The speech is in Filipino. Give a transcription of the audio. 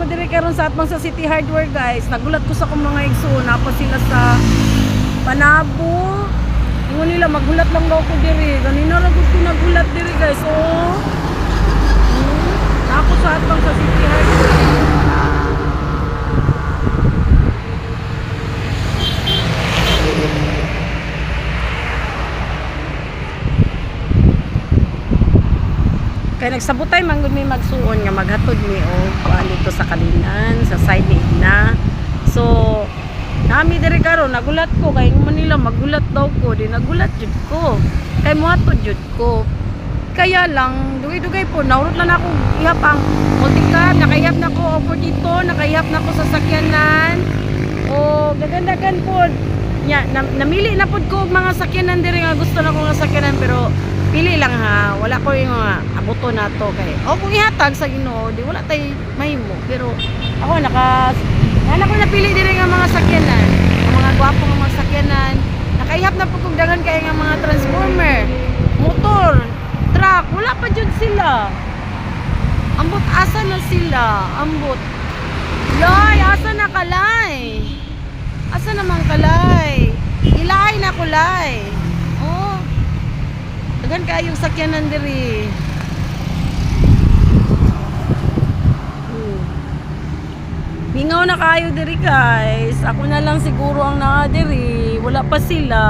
ko diri karon sa atbang sa City Hardware guys. Nagulat ko sa akong mga igsoon. Napa sila sa Panabo. Ingon nila maghulat lang daw ko diri. Ganina ra gud ko nagulat diri guys. Oh. Napa sa atbang sa City Hardware. Kaya nagsabutay man gud mi magsuon nga maghatod mi og kuan dito sa Kalinan sa side ni Igna. So nami diri karon nagulat ko kay Manila magulat daw ko di nagulat jud ko. Kay mohatod jud ko. Kaya lang dugay-dugay po naurot na ako ihap ang multicab, nakaihap na ko over dito, nakaihap na ko sa sakyanan. O gagandagan po. Nya namili na pud ko og mga sakyanan diri nga gusto na ko nga sakyanan pero pili lang ha, wala ko yung abuto na to kay o kung ihatag sa Ginoo di wala tay mahimo pero ako naka ko napili diri nga mga sakyanan ang mga gwapo nga mga sakyanan nakaihap na po kung dagan kay nga mga transformer motor truck wala pa jud sila ambot asa na sila ambot lay asa na kalay asa naman kalay ilay na kulay oh dagan kayong sakyanan diri. Mingaw na kayo diri guys. Ako na lang siguro ang naa diri. Wala pa sila.